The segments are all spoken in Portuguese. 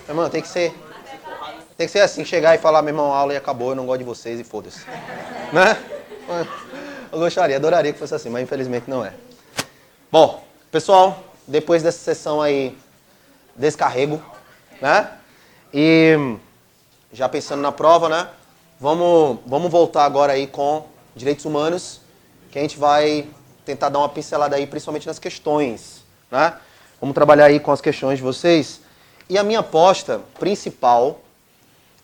Irmão, tem que ser assim, chegar e falar, meu irmão, a aula e acabou, eu não gosto de vocês e foda-se. Né? Eu gostaria, adoraria que fosse assim, mas infelizmente não é. Bom, pessoal, depois dessa sessão aí, descarrego, né? E já pensando na prova, né? Vamos voltar agora aí com direitos humanos, que a gente vai tentar dar uma pincelada aí, principalmente nas questões, né? Vamos trabalhar aí com as questões de vocês. E a minha aposta principal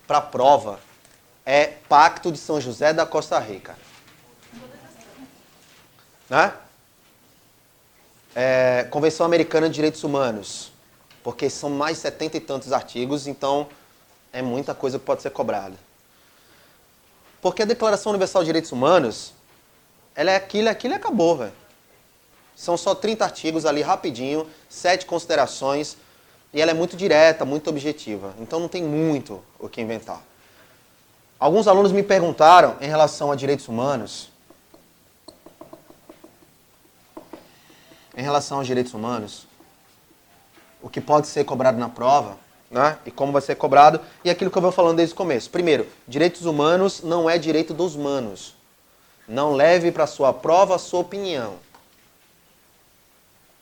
para a prova é Pacto de São José da Costa Rica. Né? Convenção Americana de Direitos Humanos, porque são mais 70 e tantos artigos, então é muita coisa que pode ser cobrada. Porque a Declaração Universal de Direitos Humanos, ela é aquilo e acabou, velho. São só 30 artigos ali rapidinho, 7 considerações, e ela é muito direta, muito objetiva. Então não tem muito o que inventar. Alguns alunos me perguntaram em relação a direitos humanos, o que pode ser cobrado na prova, né? E como vai ser cobrado, e aquilo que eu vou falando desde o começo. Primeiro, direitos humanos não é direito dos manos. Não leve para sua prova a sua opinião.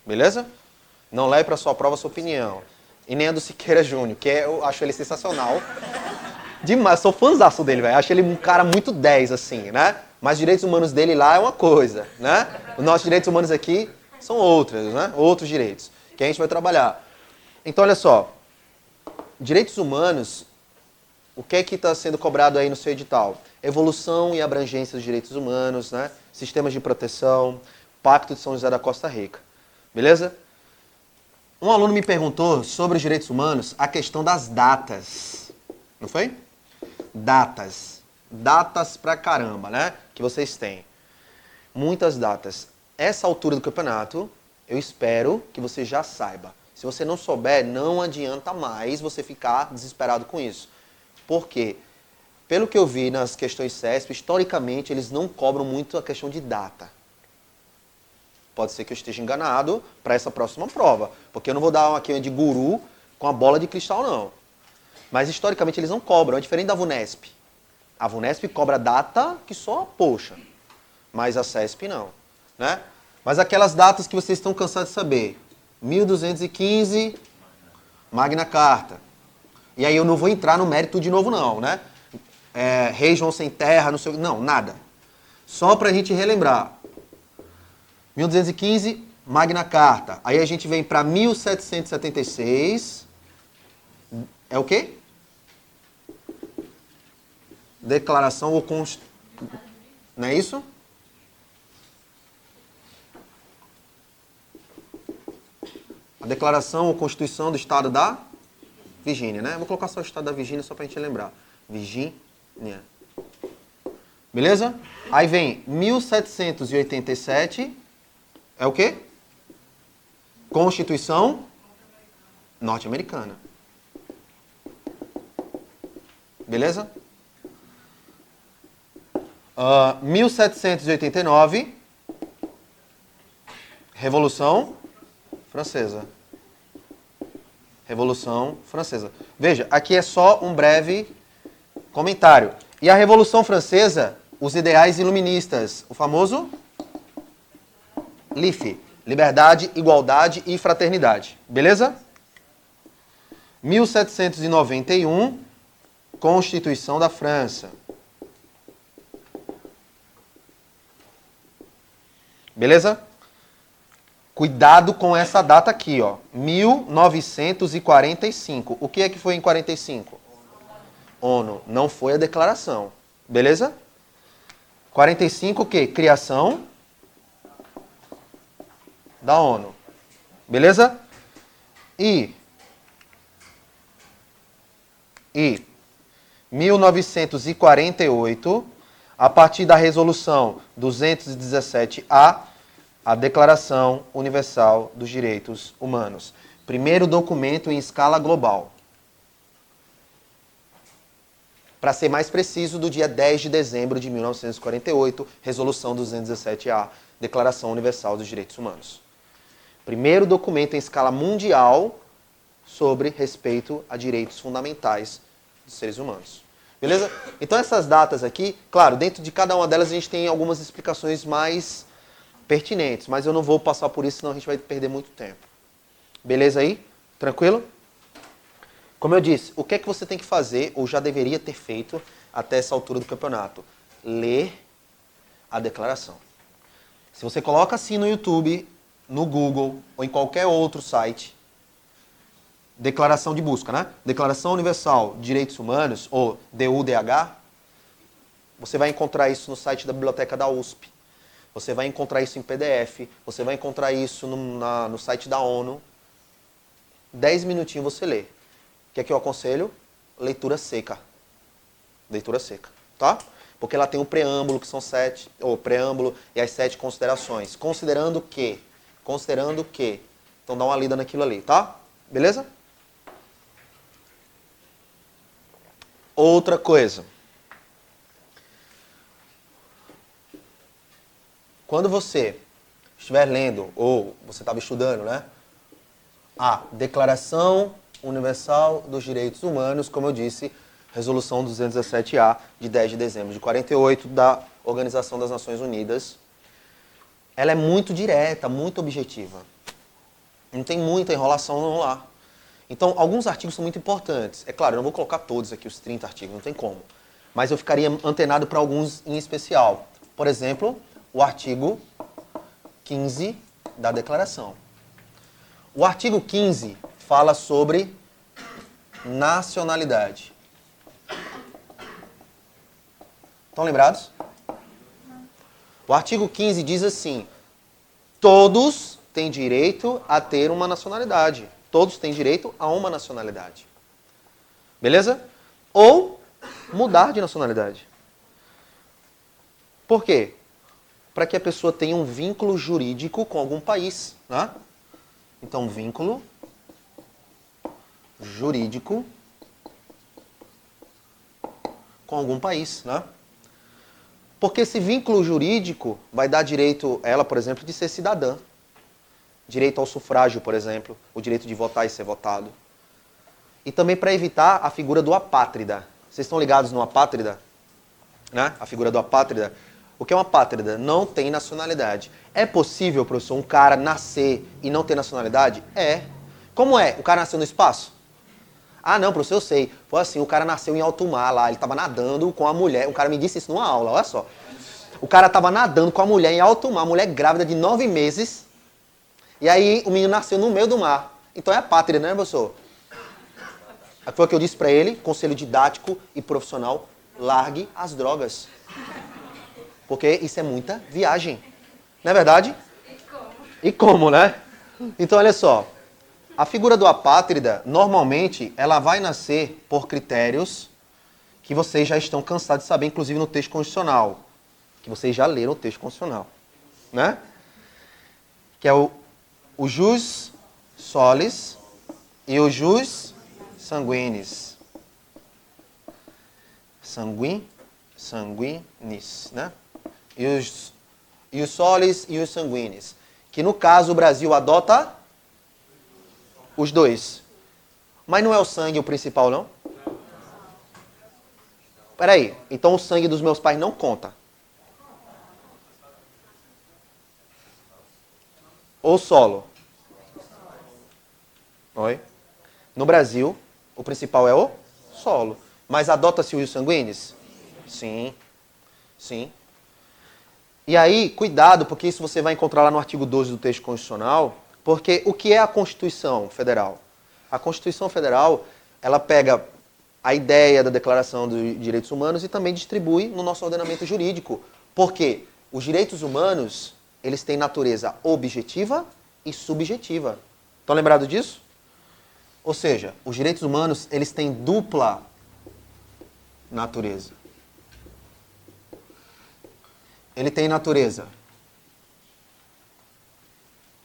Beleza? Não leve para sua prova a sua opinião. E nem a do Siqueira Júnior, que eu acho ele sensacional. Demais, sou fãzaço dele, velho. Acho ele um cara muito 10, assim, né? Mas os direitos humanos dele lá é uma coisa, né? Os nossos direitos humanos aqui são outros, né? Outros direitos que a gente vai trabalhar. Então, olha só. Direitos humanos, o que é que está sendo cobrado aí no seu edital? Evolução e abrangência dos direitos humanos, né? Sistemas de proteção, Pacto de São José da Costa Rica. Beleza? Um aluno me perguntou sobre os direitos humanos a questão das datas. Não foi? Datas. Datas pra caramba, né? Que vocês têm. Muitas datas. Essa altura do campeonato, eu espero que você já saiba. Se você não souber, não adianta mais você ficar desesperado com isso. Por quê? Pelo que eu vi nas questões CESP, historicamente, eles não cobram muito a questão de data. Pode ser que eu esteja enganado para essa próxima prova. Porque eu não vou dar uma de guru com a bola de cristal, não. Mas, historicamente, eles não cobram. É diferente da VUNESP. A VUNESP cobra data que só, poxa. Mas a CESP não. Né? Mas aquelas datas que vocês estão cansados de saber. 1215, Magna Carta. E aí eu não vou entrar no mérito de novo, não, né? Rei João Sem Terra, não sei o que. Não, nada. Só pra gente relembrar. 1215, Magna Carta. Aí a gente vem pra 1776. É o quê? Declaração ou Não é isso? A Declaração ou Constituição do Estado da Virgínia, né? Vou colocar só o Estado da Virgínia só pra gente lembrar. Virgínia. Beleza? Aí vem 1787. É o quê? Constituição norte-americana. Beleza? 1789, Revolução Francesa. Revolução Francesa. Veja, aqui é só um breve comentário. E a Revolução Francesa, os ideais iluministas, o famoso LIFE, liberdade, igualdade e fraternidade. Beleza? 1791, Constituição da França. Beleza? Cuidado com essa data aqui, ó. 1945. O que é que foi em 45? ONU. Não foi a declaração. Beleza? 45 o quê? Criação da ONU. Beleza? E 1948, a partir da resolução 217A, a Declaração Universal dos Direitos Humanos. Primeiro documento em escala global. Para ser mais preciso, do dia 10 de dezembro de 1948, resolução 217A, Declaração Universal dos Direitos Humanos. Primeiro documento em escala mundial sobre respeito a direitos fundamentais dos seres humanos. Beleza? Então essas datas aqui, claro, dentro de cada uma delas a gente tem algumas explicações mais pertinentes, mas eu não vou passar por isso, senão a gente vai perder muito tempo. Beleza aí? Tranquilo? Como eu disse, o que é que você tem que fazer, ou já deveria ter feito até essa altura do campeonato? Ler a declaração. Se você coloca assim no YouTube, no Google ou em qualquer outro site, declaração de busca, né? Declaração Universal de Direitos Humanos, ou DUDH, você vai encontrar isso no site da Biblioteca da USP. Você vai encontrar isso em PDF, você vai encontrar isso no site da ONU. 10 minutinhos você lê. O que é que eu aconselho? Leitura seca. Leitura seca, tá? Porque ela tem um preâmbulo, que são 7, ou preâmbulo e as 7 considerações. Considerando que. Então dá uma lida naquilo ali, tá? Beleza? Outra coisa. Quando você estiver lendo, ou você estava estudando, né? A Declaração Universal dos Direitos Humanos, como eu disse, Resolução 217-A, de 10 de dezembro de 48, da Organização das Nações Unidas. Ela é muito direta, muito objetiva. Não tem muita enrolação não lá. Então, alguns artigos são muito importantes. É claro, eu não vou colocar todos aqui, os 30 artigos, não tem como. Mas eu ficaria antenado para alguns em especial. Por exemplo, o artigo 15 da Declaração. O artigo 15 fala sobre nacionalidade. Estão lembrados? O artigo 15 diz assim: todos têm direito a ter uma nacionalidade. Todos têm direito a uma nacionalidade. Beleza? Ou mudar de nacionalidade. Por quê? Para que a pessoa tenha um vínculo jurídico com algum país, né? Então, vínculo jurídico com algum país, né? Porque esse vínculo jurídico vai dar direito a ela, por exemplo, de ser cidadã. Direito ao sufrágio, por exemplo, o direito de votar e ser votado. E também para evitar a figura do apátrida. Vocês estão ligados no apátrida? Né? A figura do apátrida. O que é uma apátrida? Não tem nacionalidade. É possível, professor, um cara nascer e não ter nacionalidade? É. Como é? O cara nasceu no espaço? Ah, não, professor, eu sei. Foi assim, o cara nasceu em alto mar lá, ele estava nadando com a mulher. O cara me disse isso numa aula, olha só. O cara estava nadando com a mulher em alto mar, mulher grávida de 9 meses. E aí o menino nasceu no meio do mar. Então é a pátria, né, professor? Foi o que eu disse para ele, conselho didático e profissional, largue as drogas. Porque isso é muita viagem. Não é verdade? E como, né? Então, olha só. A figura do apátrida, normalmente, ela vai nascer por critérios que vocês já estão cansados de saber, inclusive no texto constitucional. Que vocês já leram o texto constitucional. Né? Que é o jus solis e o jus sanguinis. Sanguinis, né? E os solis e os sanguinis. Que no caso o Brasil adota os dois. Mas não é o sangue o principal, não? Peraí, então o sangue dos meus pais não conta. Ou solo? Oi? No Brasil, o principal é o solo. Mas adota-se os sanguíneos? Sim. Sim. E aí, cuidado, porque isso você vai encontrar lá no artigo 12 do texto constitucional, porque o que é a Constituição Federal? A Constituição Federal, ela pega a ideia da Declaração dos Direitos Humanos e também distribui no nosso ordenamento jurídico. Porque os direitos humanos, eles têm natureza objetiva e subjetiva. Estão lembrados disso? Ou seja, os direitos humanos, eles têm dupla natureza. Ele tem natureza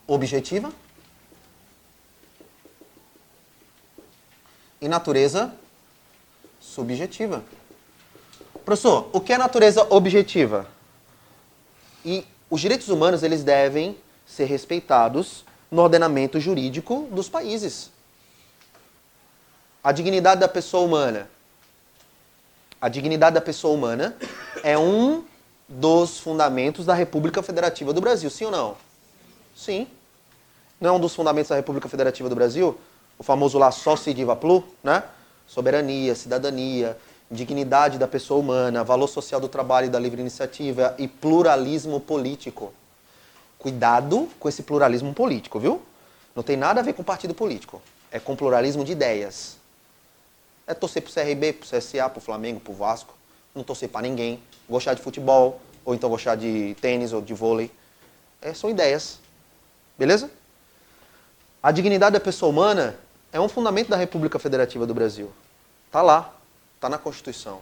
objetiva e natureza subjetiva. Professor, o que é natureza objetiva? E os direitos humanos, eles devem ser respeitados no ordenamento jurídico dos países. A dignidade da pessoa humana. A dignidade da pessoa humana é um dos fundamentos da República Federativa do Brasil, sim ou não? Sim. Não é um dos fundamentos da República Federativa do Brasil? O famoso lá Soci Diva Plu, né? Soberania, cidadania, dignidade da pessoa humana, valor social do trabalho e da livre iniciativa e pluralismo político. Cuidado com esse pluralismo político, viu? Não tem nada a ver com partido político. É com pluralismo de ideias. É torcer pro CRB, pro CSA, pro Flamengo, pro Vasco. Não torcer pra ninguém. Gostar de futebol, ou então gostar de tênis ou de vôlei. São ideias. Beleza? A dignidade da pessoa humana é um fundamento da República Federativa do Brasil. Tá lá. Tá na Constituição.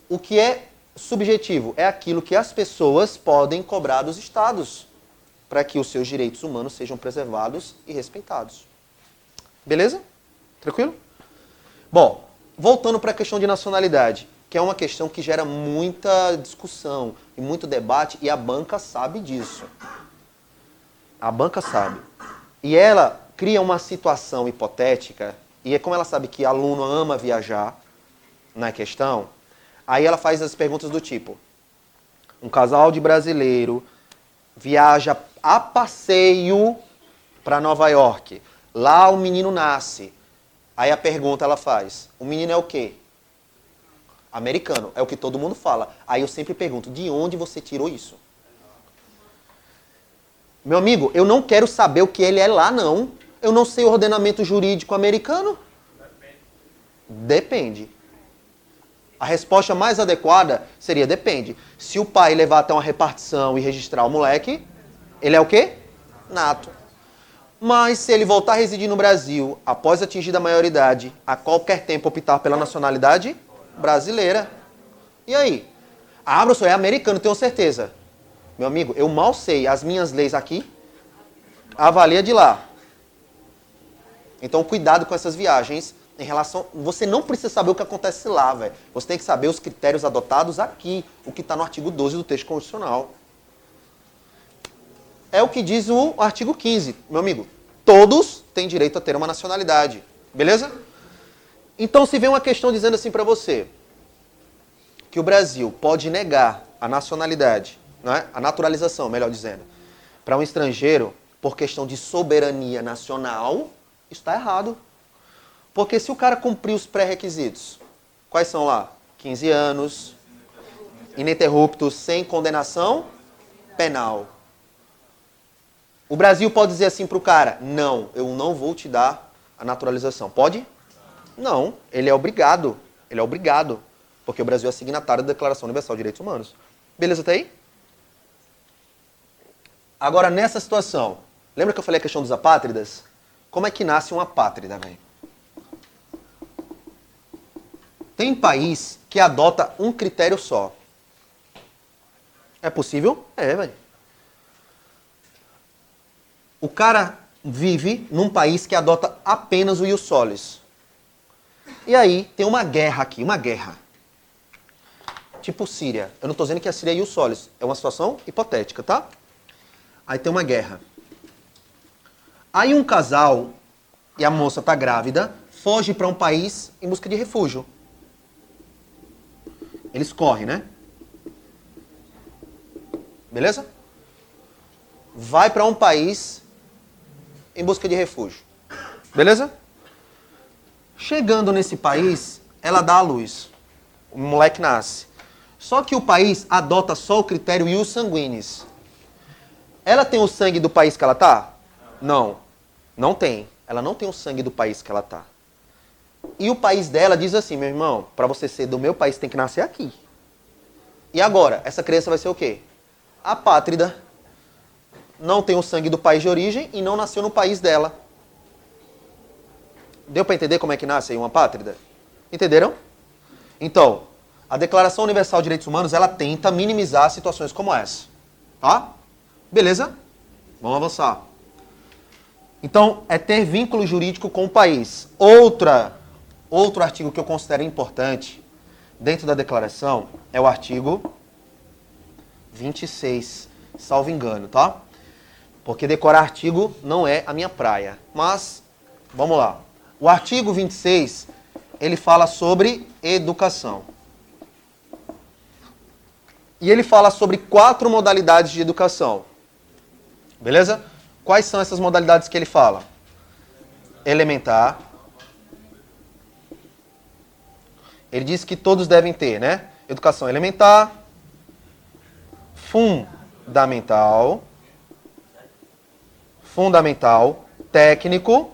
O que é subjetivo é aquilo que as pessoas podem cobrar dos estados para que os seus direitos humanos sejam preservados e respeitados. Beleza? Tranquilo? Bom, voltando para a questão de nacionalidade, que é uma questão que gera muita discussão e muito debate, e a banca sabe disso. A banca sabe. E ela cria uma situação hipotética, e é como ela sabe que aluno ama viajar na questão, aí ela faz as perguntas do tipo: um casal de brasileiro viaja a passeio para Nova York. Lá o menino nasce. Aí a pergunta ela faz: o menino é o quê? Americano. É o que todo mundo fala. Aí eu sempre pergunto: de onde você tirou isso? Meu amigo, eu não quero saber o que ele é lá, não. Eu não sei o ordenamento jurídico americano. Depende. A resposta mais adequada seria depende. Se o pai levar até uma repartição e registrar o moleque, ele é o quê? Nato. Mas se ele voltar a residir no Brasil, após atingida a maioridade, a qualquer tempo optar pela nacionalidade brasileira. E aí? Ah, professor, é americano, tenho certeza. Meu amigo, eu mal sei as minhas leis aqui, avalia de lá. Então, cuidado com essas viagens. Em relação, você não precisa saber o que acontece lá, velho. Você tem que saber os critérios adotados aqui, o que está no artigo 12 do texto constitucional. É o que diz o artigo 15, meu amigo. Todos têm direito a ter uma nacionalidade. Beleza? Então, se vem uma questão dizendo assim para você, que o Brasil pode negar a nacionalidade, não é? A naturalização, melhor dizendo, para um estrangeiro por questão de soberania nacional, isso está errado. Porque se o cara cumprir os pré-requisitos, quais são lá? 15 anos, ininterruptos, sem condenação penal. O Brasil pode dizer assim para o cara: não, eu não vou te dar a naturalização. Pode? Não, ele é obrigado. Ele é obrigado. Porque o Brasil é signatário da Declaração Universal de Direitos Humanos. Beleza até aí? Agora, nessa situação, lembra que eu falei a questão dos apátridas? Como é que nasce um apátrida, velho? Tem país que adota um critério só. É possível? É, velho. O cara vive num país que adota apenas o ius solis. E aí tem uma guerra aqui, uma guerra. Tipo Síria. Eu não estou dizendo que a Síria é ius solis. É uma situação hipotética, tá? Aí tem uma guerra. Aí um casal, e a moça está grávida, foge para um país em busca de refúgio. Eles correm, né? Beleza? Vai para um país em busca de refúgio. Beleza? Chegando nesse país, ela dá à luz. O moleque nasce. Só que o país adota só o critério ius sanguinis. Ela tem o sangue do país que ela tá? Não. Não tem. Ela não tem o sangue do país que ela tá. E o país dela diz assim: meu irmão, para você ser do meu país tem que nascer aqui. E agora? Essa criança vai ser o quê? Apátrida. Não tem o sangue do país de origem e não nasceu no país dela. Deu para entender como é que nasce aí uma apátrida? Entenderam? Então, a Declaração Universal de Direitos Humanos, ela tenta minimizar situações como essa. Tá? Beleza? Vamos avançar. Então, é ter vínculo jurídico com o país. Outro artigo que eu considero importante dentro da declaração é o artigo 26, salvo engano, tá? Porque decorar artigo não é a minha praia. Mas, vamos lá. O artigo 26, ele fala sobre educação. E ele fala sobre 4 modalidades de educação. Beleza? Quais são essas modalidades que ele fala? Elementar. Ele diz que todos devem ter, né? Educação elementar, fundamental, técnico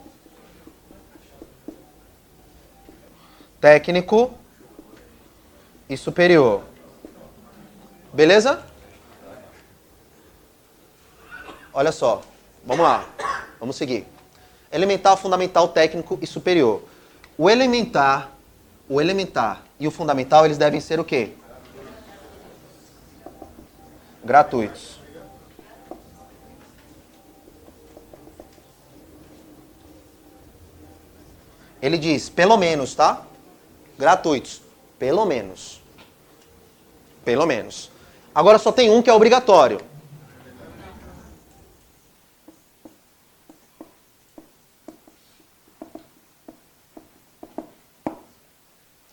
e superior. Beleza? Olha só. Vamos lá. Vamos seguir. Elementar, fundamental, técnico e superior. O elementar e o fundamental, eles devem ser o quê? Gratuitos. Ele diz, pelo menos, tá? Gratuitos. Pelo menos. Pelo menos. Agora só tem um que é obrigatório.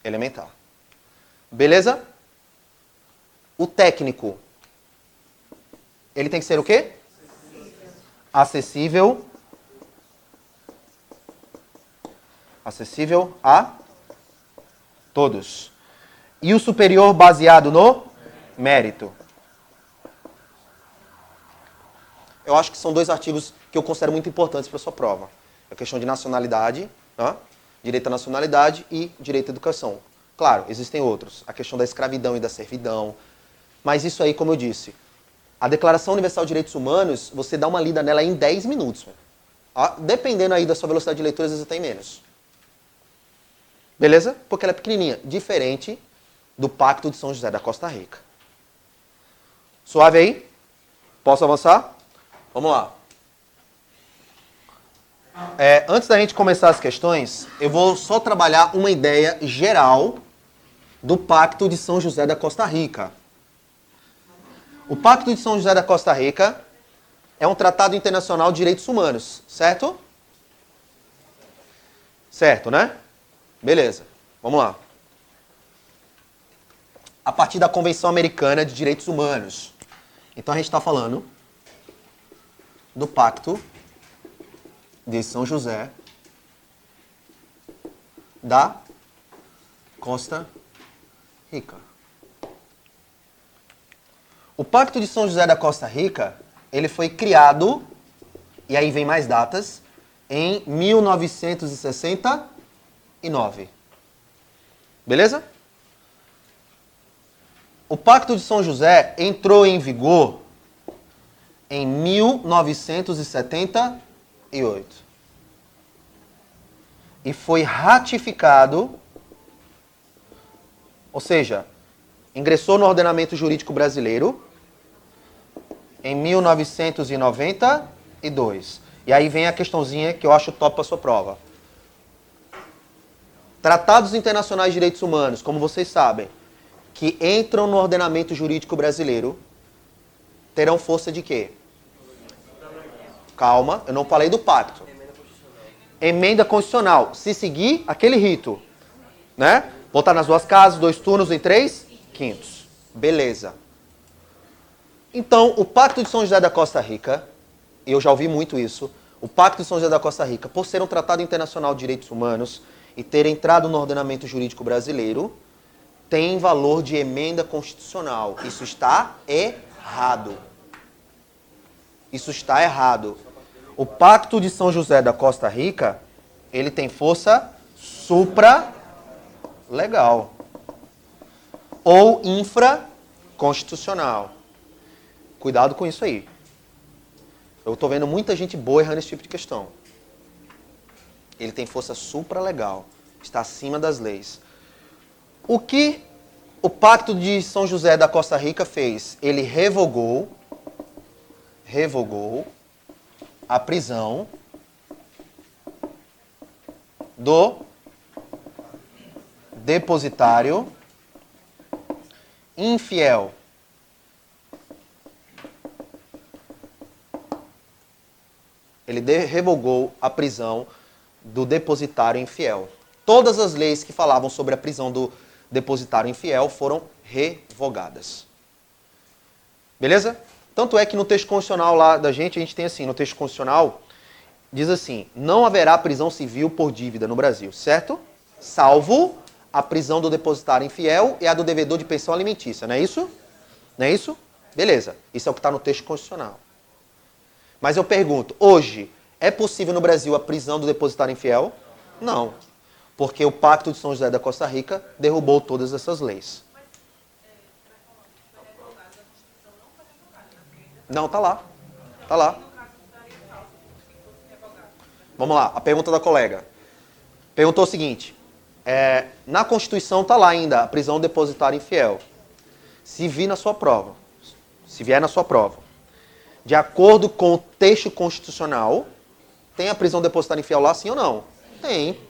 Elementar. Beleza? O técnico. Ele tem que ser o quê? Acessível. Acessível a todos. E o superior baseado no mérito. Eu acho que são 2 artigos que eu considero muito importantes para a sua prova. A questão de nacionalidade, tá? Direito à nacionalidade e direito à educação. Claro, existem outros. A questão da escravidão e da servidão. Mas isso aí, como eu disse, a Declaração Universal de Direitos Humanos, você dá uma lida nela em 10 minutos. Dependendo aí da sua velocidade de leitura, às vezes até em menos. Beleza? Porque ela é pequenininha. Diferente do Pacto de São José da Costa Rica. Suave aí? Posso avançar? Vamos lá. Antes da gente começar as questões, eu vou só trabalhar uma ideia geral do Pacto de São José da Costa Rica. O Pacto de São José da Costa Rica é um tratado internacional de direitos humanos, certo? Certo, né? Beleza, vamos lá. A partir da Convenção Americana de Direitos Humanos. Então a gente está falando do Pacto de São José da Costa Rica. O Pacto de São José da Costa Rica, ele foi criado, e aí vem mais datas, em 1969. Beleza? O Pacto de São José entrou em vigor em 1978. E foi ratificado, ou seja, ingressou no ordenamento jurídico brasileiro em 1992. E aí vem a questãozinha que eu acho top para sua prova. Tratados internacionais de direitos humanos, como vocês sabem, que entram no ordenamento jurídico brasileiro, terão força de quê? Calma, eu não falei do pacto. Emenda constitucional. Se seguir aquele rito, né? Votar nas 2 casas, 2 turnos em 3/5. Beleza. Então, o Pacto de São José da Costa Rica, e eu já ouvi muito isso, o Pacto de São José da Costa Rica, por ser um tratado internacional de direitos humanos e ter entrado no ordenamento jurídico brasileiro, tem valor de emenda constitucional. Isso está errado. Isso está errado. O Pacto de São José da Costa Rica, ele tem força supralegal ou infraconstitucional. Cuidado com isso aí. Eu estou vendo muita gente boa errando esse tipo de questão. Ele tem força supralegal. Está acima das leis. O que o Pacto de São José da Costa Rica fez? Ele revogou a prisão do depositário infiel. Ele revogou a prisão do depositário infiel. Todas as leis que falavam sobre a prisão do depositário infiel foram revogadas. Beleza? Tanto é que no texto constitucional lá da gente, a gente tem assim, no texto constitucional, diz assim, não haverá prisão civil por dívida no Brasil, certo? Salvo a prisão do depositário infiel e a do devedor de pensão alimentícia, não é isso? Não é isso? Beleza, isso é o que está no texto constitucional. Mas eu pergunto, hoje, é possível no Brasil a prisão do depositário infiel? Não, porque o Pacto de São José da Costa Rica derrubou todas essas leis. Não, tá lá. Tá lá. Vamos lá, a pergunta da colega. Perguntou o seguinte, na Constituição tá lá ainda a prisão do depositário infiel. Se vier na sua prova, de acordo com o texto constitucional, tem a prisão do depositário infiel lá, sim ou não? Tem.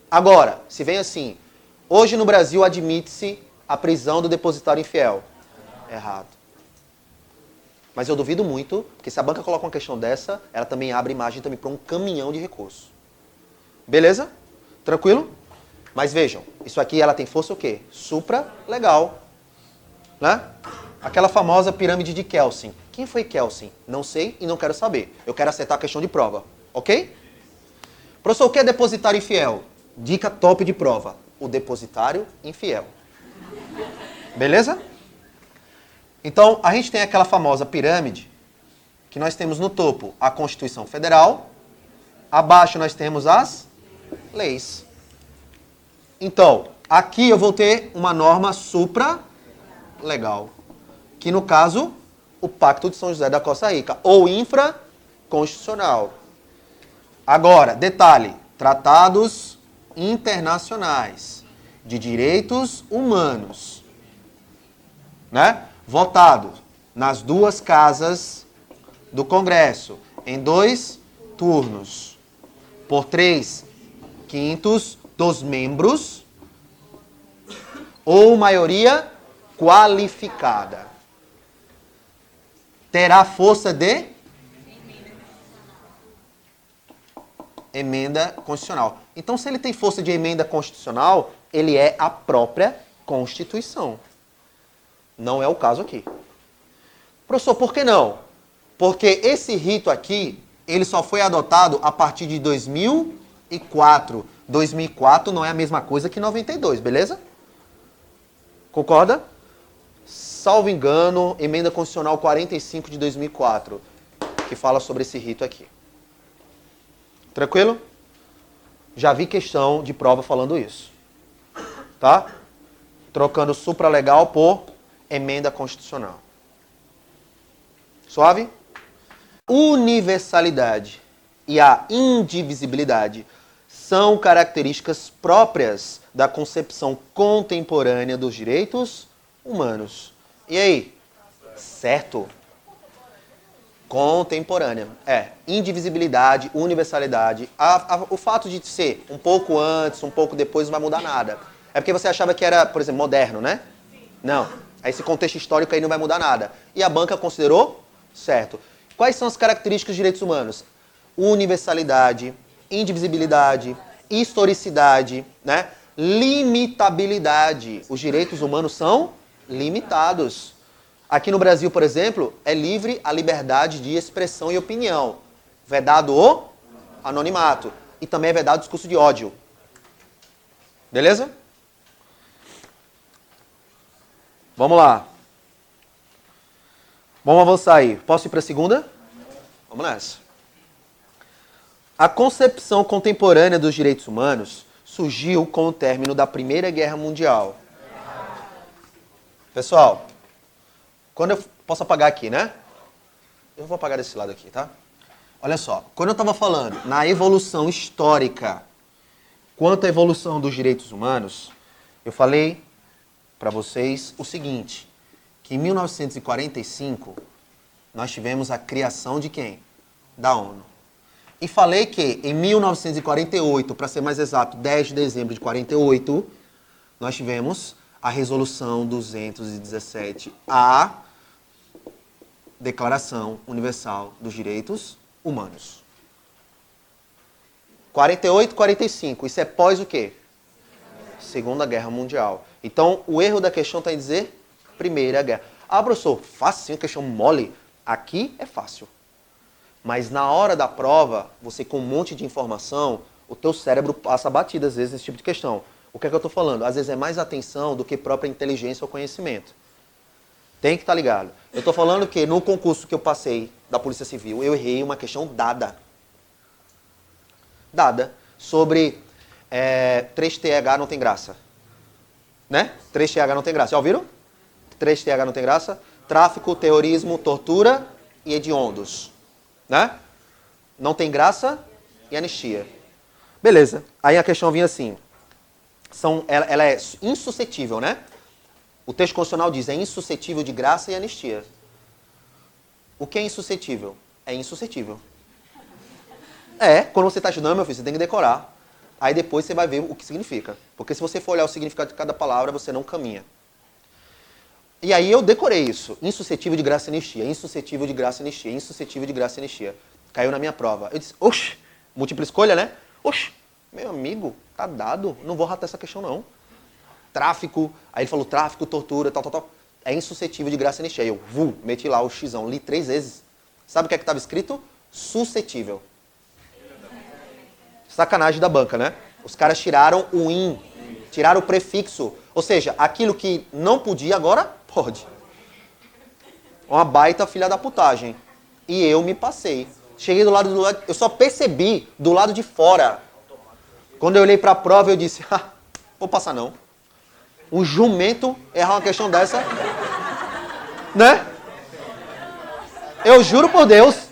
Agora, se vem assim, hoje no Brasil admite-se a prisão do depositário infiel. Errado. Mas eu duvido muito, porque se a banca coloca uma questão dessa, ela também abre imagem também para um caminhão de recurso. Beleza? Tranquilo? Mas vejam, isso aqui ela tem força o quê? Supra-legal. Né? Aquela famosa pirâmide de Kelsen. Quem foi Kelsen? Não sei e não quero saber. Eu quero acertar a questão de prova. Ok? Professor, o que é depositário infiel? Dica top de prova. O depositário infiel. Beleza? Então, a gente tem aquela famosa pirâmide, que nós temos no topo a Constituição Federal, abaixo nós temos as leis. Então, aqui eu vou ter uma norma supra-legal, que no caso, o Pacto de São José da Costa Rica, ou infraconstitucional. Agora, detalhe, tratados internacionais de direitos humanos, né? Votado nas duas casas do Congresso, em 2 turnos, por 3/5 dos membros, ou maioria qualificada. Terá força de emenda constitucional. Então, se ele tem força de emenda constitucional, ele é a própria Constituição. Não é o caso aqui. Professor, por que não? Porque esse rito aqui, ele só foi adotado a partir de 2004. 2004 não é a mesma coisa que 92, beleza? Concorda? Salvo engano, emenda constitucional 45 de 2004, que fala sobre esse rito aqui. Tranquilo? Já vi questão de prova falando isso. Tá? Trocando supralegal por emenda constitucional. Suave? Universalidade e a indivisibilidade são características próprias da concepção contemporânea dos direitos humanos. E aí? Certo? Contemporânea. Indivisibilidade, universalidade. O fato de ser um pouco antes, um pouco depois, não vai mudar nada. É porque você achava que era, por exemplo, moderno, né? Não. Esse contexto histórico aí não vai mudar nada. E a banca considerou certo. Quais são as características dos direitos humanos? Universalidade, indivisibilidade, historicidade, né? Limitabilidade. Os direitos humanos são limitados. Aqui no Brasil, por exemplo, é livre a liberdade de expressão e opinião. Vedado o anonimato. E também é vedado o discurso de ódio. Beleza? Vamos lá. Vamos avançar aí. Posso ir para a segunda? Vamos nessa. A concepção contemporânea dos direitos humanos surgiu com o término da Primeira Guerra Mundial. Pessoal, quando eu posso apagar aqui, né? Eu vou apagar desse lado aqui, tá? Olha só, quando eu estava falando na evolução histórica quanto à evolução dos direitos humanos, eu falei para vocês o seguinte, que em 1945 nós tivemos a criação de quem? Da ONU. E falei que em 1948, para ser mais exato, 10 de dezembro de 48, nós tivemos a Resolução 217, a Declaração Universal dos Direitos Humanos. 48, 45. Isso é pós o quê? Segunda Guerra Mundial. Então, o erro da questão está em dizer Primeira Guerra. Ah, professor, facinho, questão mole. Aqui é fácil. Mas na hora da prova, você com um monte de informação, o teu cérebro passa batida às vezes nesse tipo de questão. O que é que eu estou falando? Às vezes é mais atenção do que própria inteligência ou conhecimento. Tem que estar ligado. Eu estou falando que no concurso que eu passei da Polícia Civil, eu errei uma questão dada. Sobre 3TH não tem graça. Né? 3TH não tem graça. Já ouviram? 3TH não tem graça. Tráfico, terrorismo, tortura e hediondos. Né? Não tem graça e anistia. Beleza. Aí a questão vinha assim. Ela é insuscetível, né? O texto constitucional diz, é insuscetível de graça e anistia. O que é insuscetível? É insuscetível. Quando você está estudando, meu filho, você tem que decorar. Aí depois você vai ver o que significa. Porque se você for olhar o significado de cada palavra, você não caminha. E aí eu decorei isso. Insuscetível de graça e anistia, insuscetível de graça e anistia, insuscetível de graça e anistia. Caiu na minha prova. Eu disse, oxe, múltipla escolha, né? Oxe, meu amigo, tá dado. Não vou ratar essa questão, não. Tráfico, aí ele falou tráfico, tortura, tal. É insuscetível de graça e anistia. Aí eu, meti lá o xão, li 3 vezes. Sabe o que é que estava escrito? Suscetível. Sacanagem da banca, né? Os caras tiraram o in, tiraram o prefixo. Ou seja, aquilo que não podia, agora pode. Uma baita filha da putagem. E eu me passei. Cheguei do lado, eu só percebi do lado de fora. Quando eu olhei para a prova, eu disse, vou passar não. Um jumento errar uma questão dessa, né? Eu juro por Deus,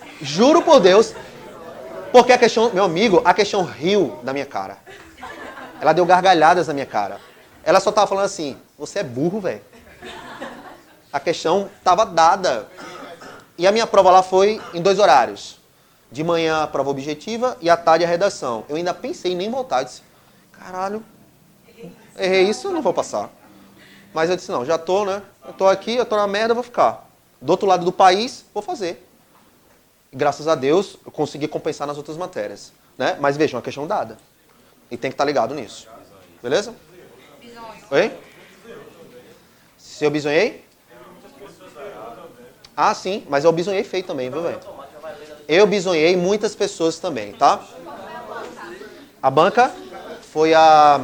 porque a questão, meu amigo, a questão riu da minha cara. Ela deu gargalhadas na minha cara. Ela só tava falando assim, você é burro, velho. A questão tava dada. E a minha prova lá foi em 2 horários. De manhã a prova objetiva e à tarde a redação. Eu ainda pensei em nem voltar. Eu disse, caralho, errei isso, eu não vou passar. Mas eu disse, não, já tô, né? Eu tô aqui, eu tô na merda, eu vou ficar. Do outro lado do país, vou fazer. E, graças a Deus, eu consegui compensar nas outras matérias. Né? Mas vejam, uma questão dada. E tem que estar ligado nisso. Beleza? Oi? Se eu bisonhei? Ah, sim, mas eu bisonhei feio também, viu, velho? Eu bisonhei muitas pessoas também, tá? A banca foi a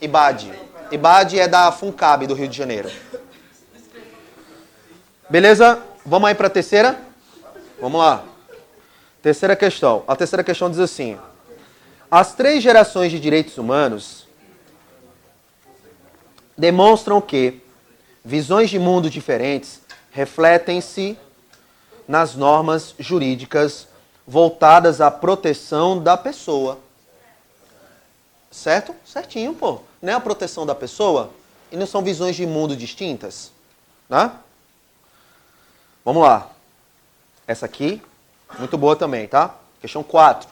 IBAD. IBAD é da FUNCAB, do Rio de Janeiro. Beleza? Vamos aí para a terceira? Vamos lá. Terceira questão. A terceira questão diz assim. As 3 gerações de direitos humanos demonstram que visões de mundo diferentes refletem-se nas normas jurídicas voltadas à proteção da pessoa. Certo? Certinho, pô. Não é a proteção da pessoa? E não são visões de mundo distintas? Né? Vamos lá. Essa aqui, muito boa também, tá? Questão 4.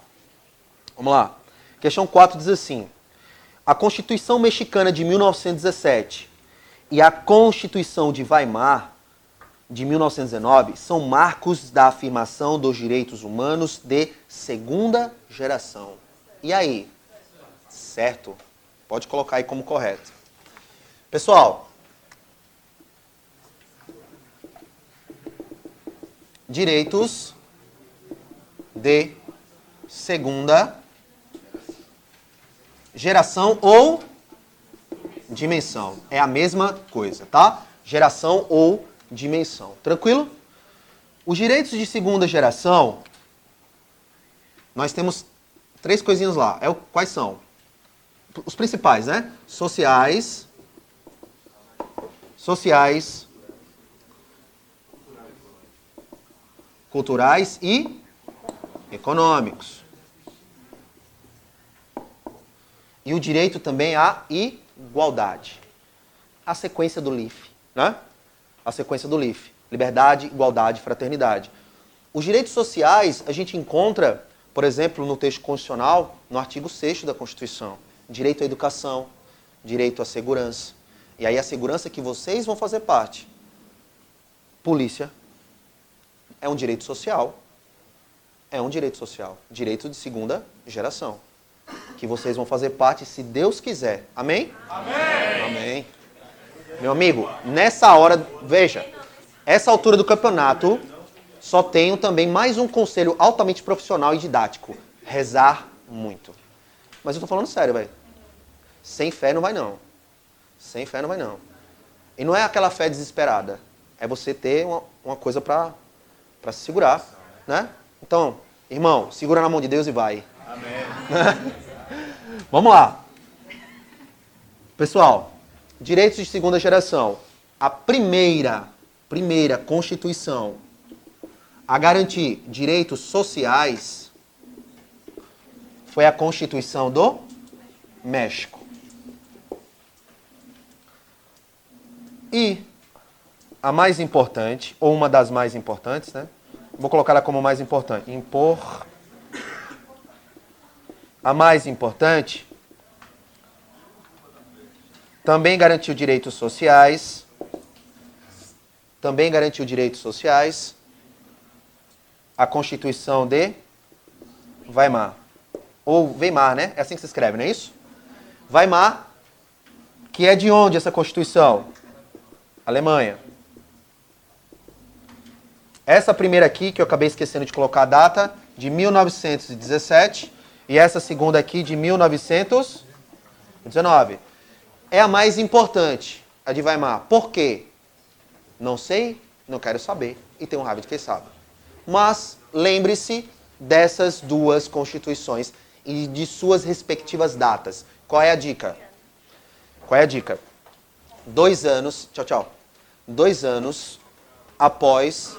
Vamos lá. Questão 4 diz assim. A Constituição Mexicana de 1917 e a Constituição de Weimar de 1919 são marcos da afirmação dos direitos humanos de segunda geração. E aí? Certo? Pode colocar aí como correto. Pessoal, direitos de segunda geração ou dimensão. É a mesma coisa, tá? Geração ou dimensão. Tranquilo? Os direitos de segunda geração, nós temos 3 coisinhas lá. Quais são? Os principais, né? Sociais, culturais e econômicos. E o direito também à igualdade. A sequência do LIF, né? A sequência do LIF. Liberdade, igualdade, fraternidade. Os direitos sociais a gente encontra, por exemplo, no texto constitucional, no artigo 6º da Constituição. Direito à educação, direito à segurança. E aí a segurança que vocês vão fazer parte. Polícia. É um direito social. É um direito social. Direito de segunda geração. que vocês vão fazer parte se Deus quiser. Amém? Amém. Amém. Meu amigo, nessa hora, veja, essa altura do campeonato, só tenho também mais um conselho altamente profissional e didático. Rezar muito. Mas eu tô falando sério, velho. Sem fé não vai não. Sem fé não vai não. E não é aquela fé desesperada. É você ter uma coisa pra se segurar, né? Então, irmão, segura na mão de Deus e vai. Amém. Vamos lá. Pessoal, direitos de segunda geração. A primeira Constituição a garantir direitos sociais foi a Constituição do México. E a mais importante, ou uma das mais importantes, né? Vou colocar ela como mais importante. A mais importante também garantiu direitos sociais. Também garantiu direitos sociais. A Constituição de Weimar. Ou Weimar, né? É assim que se escreve, não é isso? Weimar, que é de onde essa Constituição? Alemanha. Essa primeira aqui, que eu acabei esquecendo de colocar a data, de 1917. E essa segunda aqui, de 1919. É a mais importante, a de Weimar. Por quê? Não sei, não quero saber. E tenho raiva de quem sabe. Mas lembre-se dessas duas constituições e de suas respectivas datas. Qual é a dica? Qual é a dica? 2 anos, tchau. 2 anos após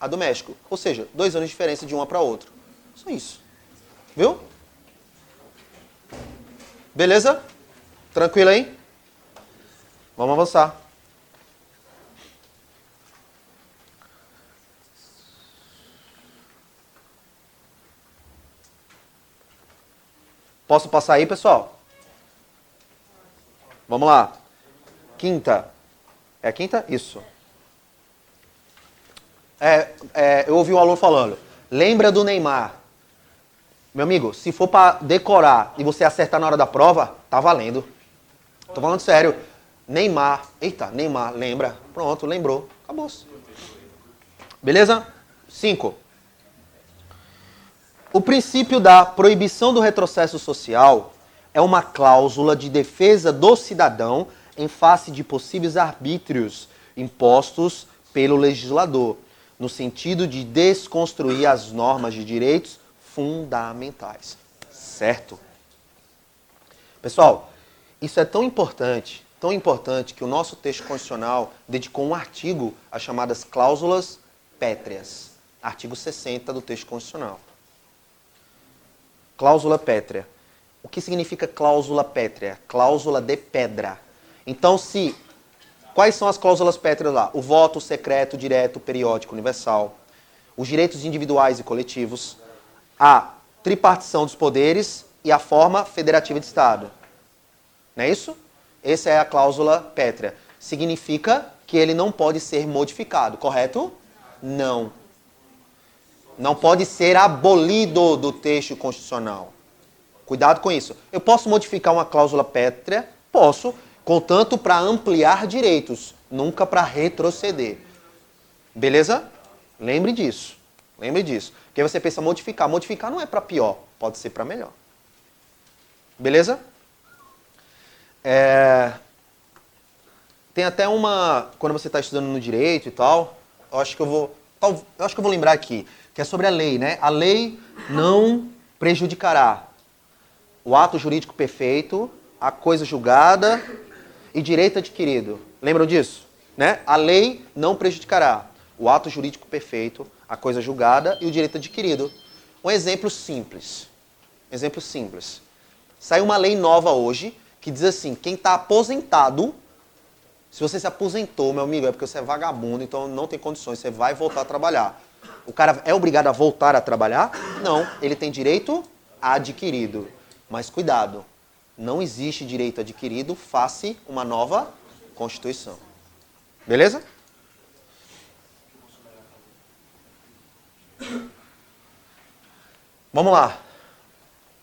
a do México. Ou seja, 2 anos de diferença de uma para outra. Só isso. Viu? Beleza? Tranquilo aí? Vamos avançar. Posso passar aí, pessoal? Vamos lá. Quinta. É a quinta? Isso. Eu ouvi um aluno falando. Lembra do Neymar. Meu amigo, se for para decorar e você acertar na hora da prova, tá valendo. Tô falando sério. Neymar. Eita, Neymar. Lembra? Pronto, lembrou. Acabou-se. Beleza? 5. O princípio da proibição do retrocesso social é uma cláusula de defesa do cidadão em face de possíveis arbítrios impostos pelo legislador, no sentido de desconstruir as normas de direitos fundamentais. Certo? Pessoal, isso é tão importante que o nosso texto constitucional dedicou um artigo às chamadas cláusulas pétreas. Artigo 60 do texto constitucional. Cláusula pétrea. O que significa cláusula pétrea? Cláusula de pedra. Então, quais são as cláusulas pétreas lá? O voto secreto, direto, periódico, universal. Os direitos individuais e coletivos. A tripartição dos poderes e a forma federativa de Estado. Não é isso? Essa é a cláusula pétrea. Significa que ele não pode ser modificado, correto? Não. Não pode ser abolido do texto constitucional. Cuidado com isso. Eu posso modificar uma cláusula pétrea? Posso, contanto para ampliar direitos, nunca para retroceder. Beleza? Lembre disso. Lembre disso. Porque você pensa modificar. Modificar não é para pior, pode ser para melhor. Beleza? Tem até quando você está estudando no direito e tal, eu acho que eu vou lembrar aqui, que é sobre a lei, né? A lei não prejudicará o ato jurídico perfeito, a coisa julgada e direito adquirido. Lembram disso? Né? A lei não prejudicará o ato jurídico perfeito, a coisa julgada e o direito adquirido. Um exemplo simples. Saiu uma lei nova hoje que diz assim, quem está aposentado, se você se aposentou, meu amigo, é porque você é vagabundo, então não tem condições, você vai voltar a trabalhar. O cara é obrigado a voltar a trabalhar? Não, ele tem direito adquirido. Mas cuidado, não existe direito adquirido face uma nova Constituição. Beleza? Vamos lá.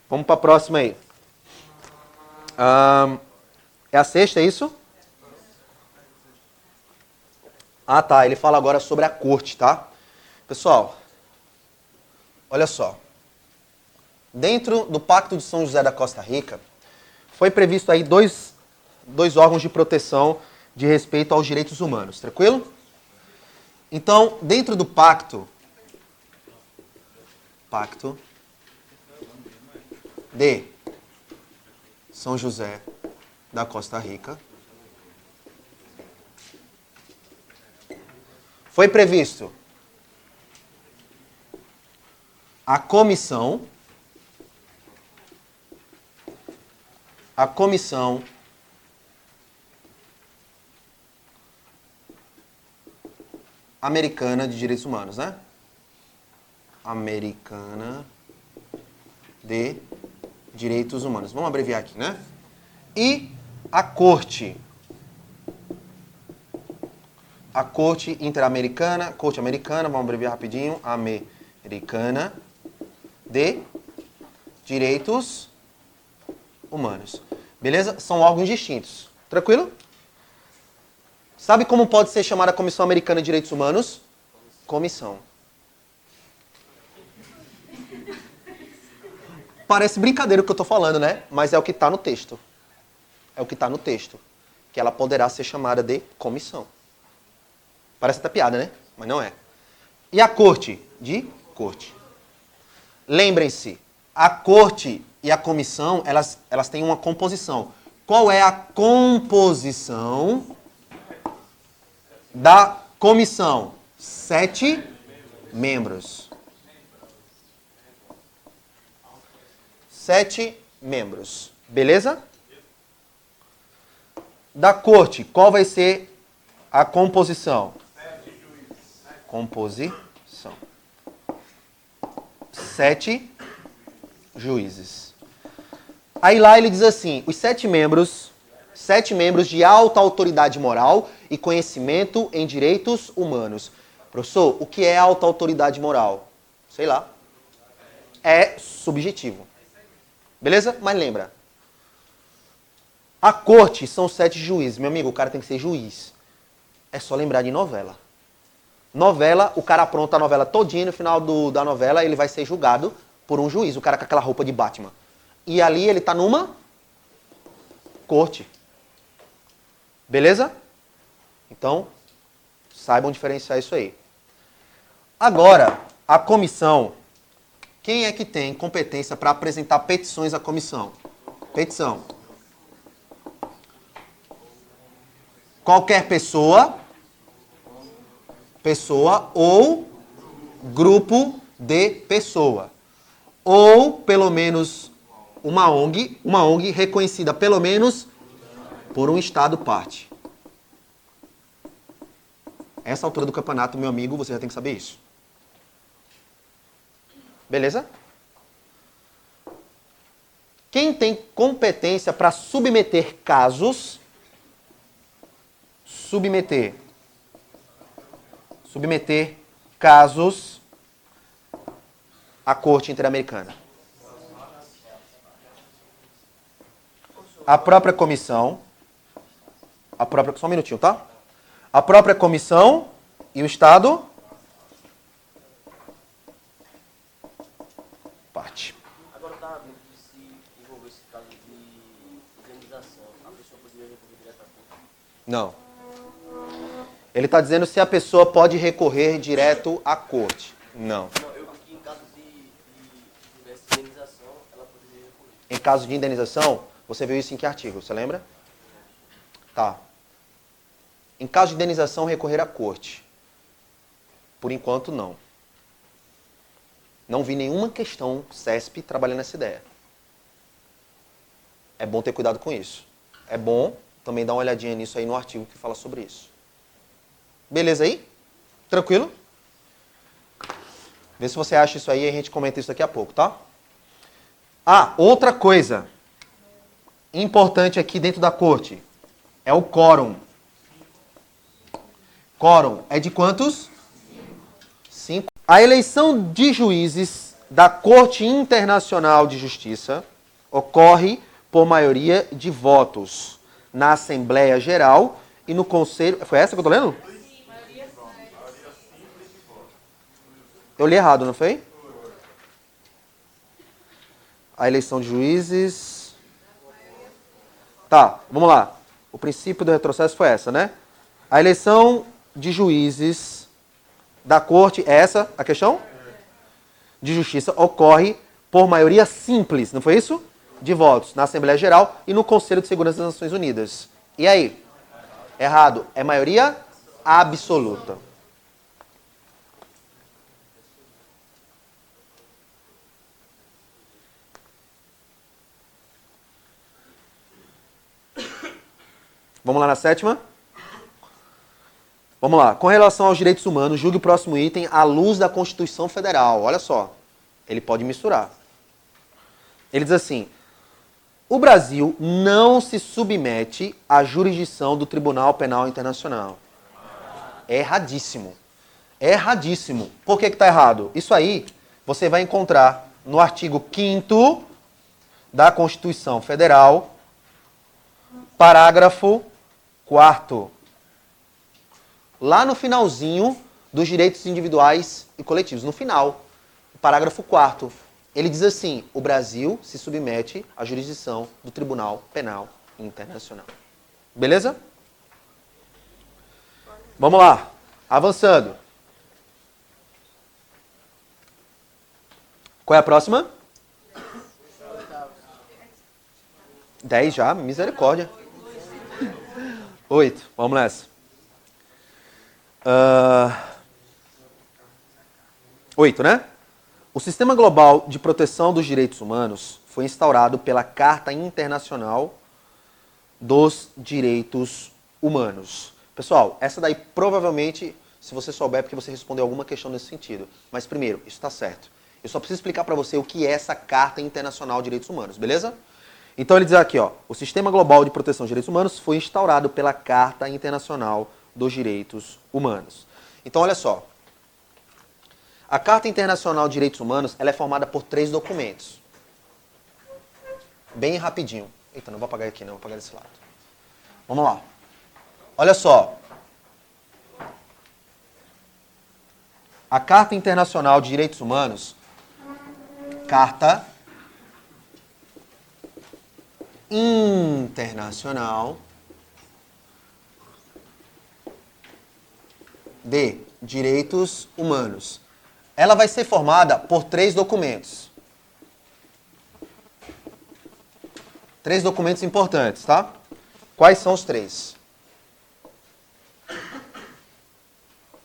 Vamos para a próxima aí. É a sexta, é isso? Ah, tá. Ele fala agora sobre a corte, tá? Pessoal, olha só. Dentro do Pacto de São José da Costa Rica, foi previsto aí dois órgãos de proteção de respeito aos direitos humanos, tranquilo? Então, dentro do Pacto de São José da Costa Rica, foi previsto a Comissão Americana de Direitos Humanos, né? Americana de Direitos Humanos. Vamos abreviar aqui, né? E a Corte Interamericana, Corte Americana, vamos abreviar rapidinho, Americana de Direitos Humanos. Beleza? São órgãos distintos. Tranquilo? Sabe como pode ser chamada a Comissão Americana de Direitos Humanos? Comissão. Parece brincadeira o que eu estou falando, né? Mas é o que está no texto. É o que está no texto. Que ela poderá ser chamada de comissão. Parece até piada, né? Mas não é. E a corte? De corte. Lembrem-se, a corte e a comissão, elas têm uma composição. Qual é a composição da comissão? 7 membros. 7 membros. Beleza? Da corte, qual vai ser a composição? Composição. 7 juízes. Aí lá ele diz assim, os 7 membros de alta autoridade moral e conhecimento em direitos humanos. Professor, o que é alta autoridade moral? Sei lá. É subjetivo. Beleza? Mas lembra. A corte são 7 juízes. Meu amigo, o cara tem que ser juiz. É só lembrar de novela. Novela, o cara apronta a novela todinha, no final da novela ele vai ser julgado por um juiz. O cara com aquela roupa de Batman. E ali ele tá numa corte. Beleza? Então, saibam diferenciar isso aí. Agora, a comissão. Quem é que tem competência para apresentar petições à comissão? Petição. Qualquer pessoa ou grupo de pessoa. Ou, pelo menos, uma ONG reconhecida, pelo menos, por um Estado parte. Essa altura do campeonato, meu amigo, você já tem que saber isso. Beleza? Quem tem competência para submeter casos... Submeter casos à Corte Interamericana. A própria comissão, só um minutinho, tá? A própria comissão e o Estado parte. Agora eu estava vendo que se envolver esse caso de indenização, a pessoa poderia recorrer direto à corte? Não. Ele está dizendo se a pessoa pode recorrer direto à corte. Não. Não, eu vi que em caso de indenização, ela poderia recorrer. Em caso de indenização, você viu isso em que artigo? Você lembra? Tá. Em caso de indenização, recorrer à corte. Por enquanto, não. Não vi nenhuma questão CESP trabalhando essa ideia. É bom ter cuidado com isso. É bom também dar uma olhadinha nisso aí no artigo que fala sobre isso. Beleza aí? Tranquilo? Vê se você acha isso aí e a gente comenta isso daqui a pouco, tá? Ah, outra coisa importante aqui dentro da corte é o quórum. Quórum é de quantos? 5. A eleição de juízes da Corte Internacional de Justiça ocorre por maioria de votos na Assembleia Geral e no Conselho... Foi essa que eu tô lendo? Eu li errado, não foi? A eleição de juízes... Tá, vamos lá. O princípio do retrocesso foi essa, né? A eleição de juízes da corte, é essa a questão? De justiça ocorre por maioria simples, não foi isso? De votos na Assembleia Geral e no Conselho de Segurança das Nações Unidas. E aí? Errado. É maioria absoluta. Vamos lá na sétima? Vamos lá. Com relação aos direitos humanos, julgue o próximo item à luz da Constituição Federal. Olha só. Ele pode misturar. Ele diz assim: o Brasil não se submete à jurisdição do Tribunal Penal Internacional. É erradíssimo. É erradíssimo. Por que está errado? Isso aí você vai encontrar no artigo 5º da Constituição Federal, parágrafo 4º. Lá no finalzinho dos direitos individuais e coletivos. No final, parágrafo 4º. Ele diz assim: o Brasil se submete à jurisdição do Tribunal Penal Internacional. Beleza? Vamos lá. Avançando. Qual é a próxima? 10 já? Misericórdia. 8. Vamos nessa. 8, né? O Sistema Global de Proteção dos Direitos Humanos foi instaurado pela Carta Internacional dos Direitos Humanos. Pessoal, essa daí provavelmente, se você souber, é porque você respondeu alguma questão nesse sentido. Mas primeiro, isso está certo. Eu só preciso explicar para você o que é essa Carta Internacional de Direitos Humanos, beleza? Então ele diz aqui, ó, o Sistema Global de Proteção dos Direitos Humanos foi instaurado pela Carta Internacional dos Direitos Humanos. Então olha só. A Carta Internacional de Direitos Humanos ela é formada por 3 documentos. Bem rapidinho. Eita, não vou apagar aqui não, vou apagar desse lado. Vamos lá. Olha só. A Carta Internacional de Direitos Humanos, Carta Internacional de Direitos Humanos. Ela vai ser formada por 3 documentos. 3 documentos importantes, tá? Quais são os 3?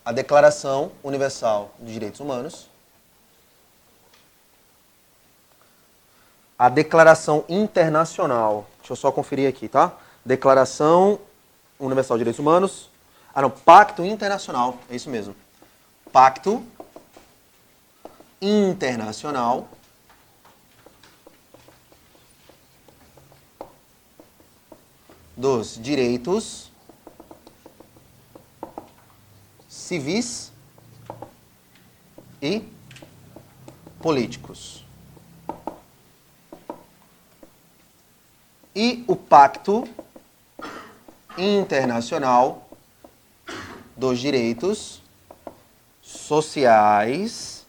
A Declaração Universal dos Direitos Humanos. A Declaração Internacional. Deixa eu só conferir aqui, tá? Declaração Universal de Direitos Humanos. Ah, não. Pacto Internacional. É isso mesmo. Pacto Internacional dos Direitos Civis e Políticos. E o Pacto Internacional dos Direitos Sociais,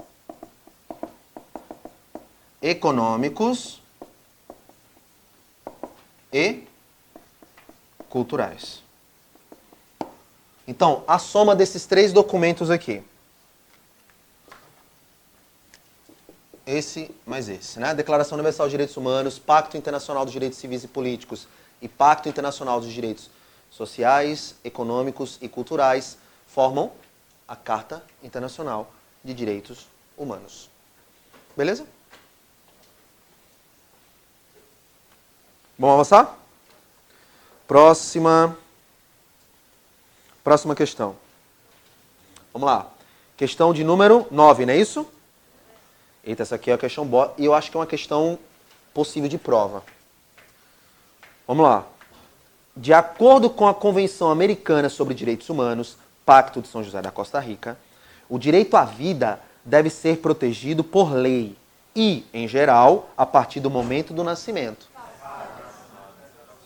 Econômicos e Culturais. Então, a soma desses 3 documentos aqui. Esse mais esse, né? Declaração Universal de Direitos Humanos, Pacto Internacional dos Direitos Civis e Políticos e Pacto Internacional dos Direitos Sociais, Econômicos e Culturais formam a Carta Internacional de Direitos Humanos. Beleza? Vamos avançar? Próxima questão. Vamos lá. Questão de número 9, não é isso? Eita, essa aqui é a questão boa. E eu acho que é uma questão possível de prova. Vamos lá. De acordo com a Convenção Americana sobre Direitos Humanos, Pacto de São José da Costa Rica, o direito à vida deve ser protegido por lei e, em geral, a partir do momento do nascimento.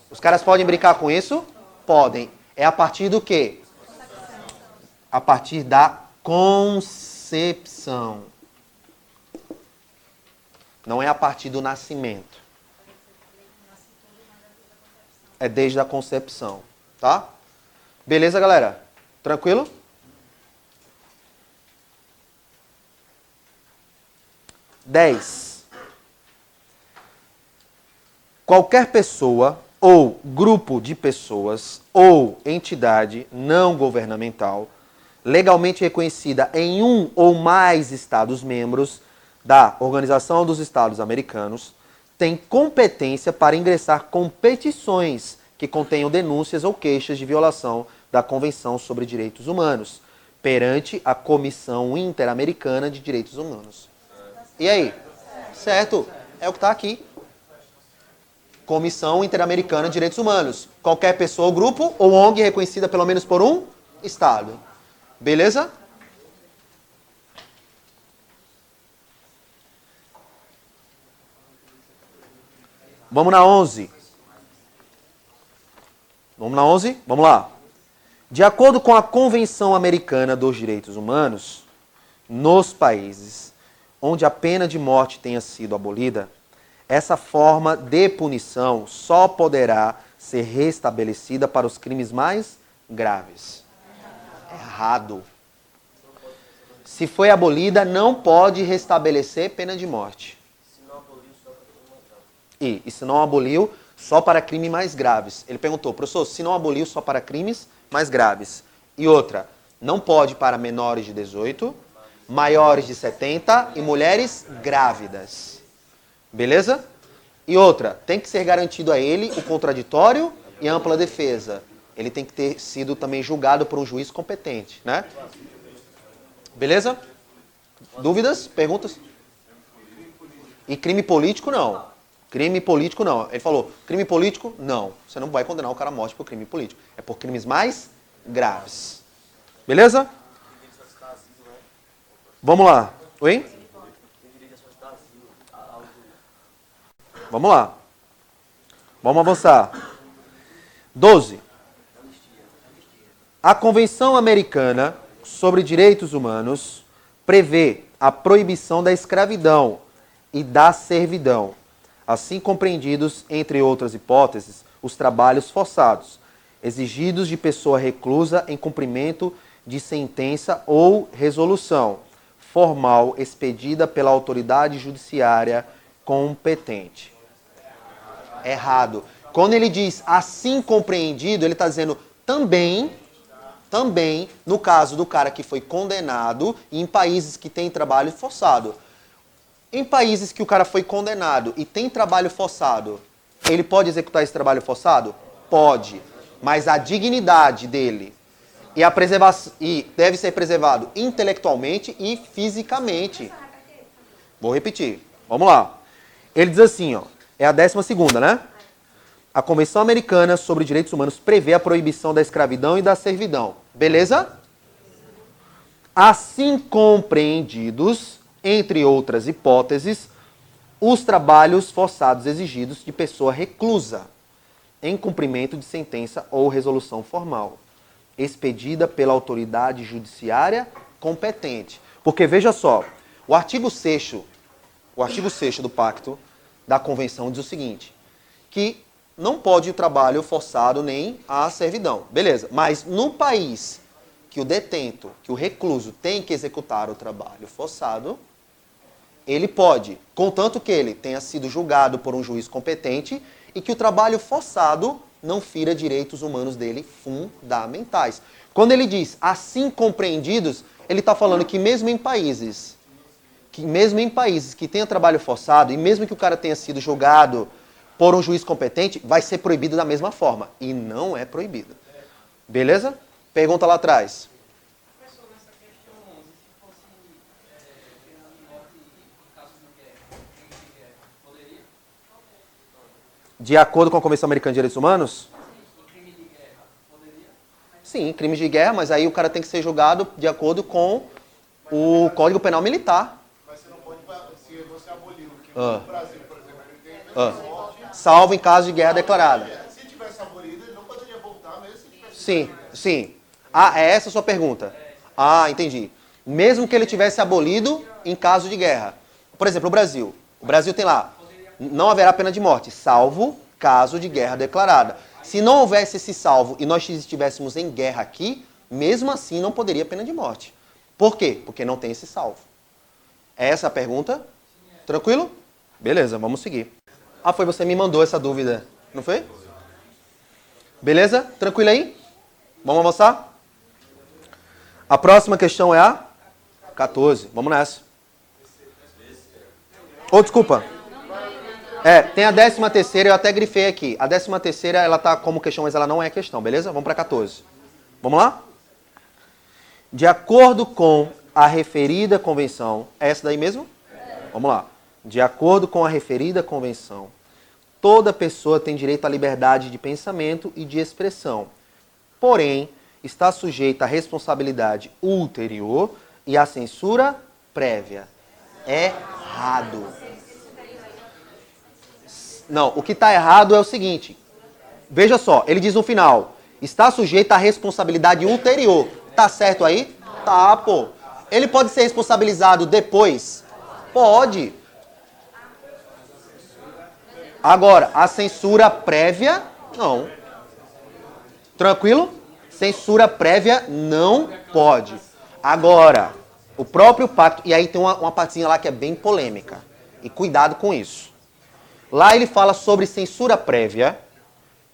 Os caras podem brincar com isso? Podem. É a partir do quê? A partir da concepção. Não é a partir do nascimento. É desde a concepção, tá? Beleza, galera? Tranquilo? Dez. Qualquer pessoa ou grupo de pessoas ou entidade não governamental legalmente reconhecida em um ou mais Estados-membros da Organização dos Estados Americanos tem competência para ingressar com petições que contenham denúncias ou queixas de violação da Convenção sobre Direitos Humanos perante a Comissão Interamericana de Direitos Humanos. E aí? Certo? É o que está aqui. Comissão Interamericana de Direitos Humanos. Qualquer pessoa ou grupo ou ONG reconhecida pelo menos por um Estado. Beleza? Vamos na 11. Vamos na 11? Vamos lá. De acordo com a Convenção Americana dos Direitos Humanos, nos países onde a pena de morte tenha sido abolida, essa forma de punição só poderá ser restabelecida para os crimes mais graves. Errado. Se foi abolida, não pode restabelecer pena de morte. E se não aboliu, só para crimes mais graves. Ele perguntou, professor, se não aboliu, só para crimes mais graves. E outra, não pode para menores de 18, maiores de 70 e mulheres grávidas. Beleza? E outra, tem que ser garantido a ele o contraditório e a ampla defesa. Ele tem que ter sido também julgado por um juiz competente, né? Beleza? Dúvidas? Perguntas? E crime político, não. Crime político, não. Ele falou, crime político, não. Você não vai condenar o cara à morte por crime político. É por crimes mais graves. Beleza? Vamos lá. Oi? Vamos lá. Vamos avançar. 12. A Convenção Americana sobre Direitos Humanos prevê a proibição da escravidão e da servidão, assim compreendidos, entre outras hipóteses, os trabalhos forçados, exigidos de pessoa reclusa em cumprimento de sentença ou resolução formal expedida pela autoridade judiciária competente. Errado. Quando ele diz assim compreendido, ele está dizendo também, no caso do cara que foi condenado em países que tem trabalho forçado. Em países que o cara foi condenado e tem trabalho forçado, ele pode executar esse trabalho forçado? Pode. Mas a dignidade dele e a preservação e deve ser preservado intelectualmente e fisicamente. Vou repetir. Vamos lá. Ele diz assim, ó, é a 12ª, né? A Convenção Americana sobre Direitos Humanos prevê a proibição da escravidão e da servidão. Beleza? Assim compreendidos, entre outras hipóteses, os trabalhos forçados exigidos de pessoa reclusa em cumprimento de sentença ou resolução formal, expedida pela autoridade judiciária competente. Porque, veja só, o artigo 6º do Pacto da Convenção diz o seguinte, que não pode o trabalho forçado nem a servidão. Beleza, mas no país que o detento, que o recluso tem que executar o trabalho forçado, ele pode, contanto que ele tenha sido julgado por um juiz competente e que o trabalho forçado não fira direitos humanos dele fundamentais. Quando ele diz assim compreendidos, ele está falando que mesmo em países que tenha trabalho forçado e mesmo que o cara tenha sido julgado por um juiz competente, vai ser proibido da mesma forma. E não é proibido. Beleza? Pergunta lá atrás. De acordo com a Convenção Americana de Direitos Humanos? Crime de guerra, poderia? Sim, crime de guerra, mas aí o cara tem que ser julgado de acordo com o Código Penal Militar. Mas você não pode, se você aboliu, que no Brasil, por exemplo, ele tem Salvo em caso de guerra declarada. Se tiver Sim, sim. Ah, é essa a sua pergunta? Ah, entendi. Mesmo que ele tivesse abolido em caso de guerra. Por exemplo, o Brasil. O Brasil tem lá, não haverá pena de morte, salvo caso de guerra declarada. Se não houvesse esse salvo e nós estivéssemos em guerra aqui, mesmo assim não poderia pena de morte. Por quê? Porque não tem esse salvo. É essa a pergunta? Tranquilo? Beleza, vamos seguir. Ah, foi você me mandou essa dúvida, não foi? Beleza? Tranquilo aí? Vamos avançar? A próxima questão é a 14. Vamos nessa. Oh, desculpa. Tem a 13ª, eu até grifei aqui. A 13ª, ela tá como questão, mas ela não é questão, beleza? Vamos para 14. Vamos lá? De acordo com a referida convenção, é essa daí mesmo? Vamos lá. De acordo com a referida convenção, toda pessoa tem direito à liberdade de pensamento e de expressão. Porém, está sujeita à responsabilidade ulterior e à censura prévia. Errado. Não, o que está errado é o seguinte. Veja só, ele diz no final, está sujeito à responsabilidade ulterior. Tá certo aí? Tá, pô. Ele pode ser responsabilizado depois? Pode. Agora, a censura prévia, não. Tranquilo? Censura prévia não pode. Agora, o próprio pacto, e aí tem uma partezinha lá que é bem polêmica. E cuidado com isso. Lá ele fala sobre censura prévia.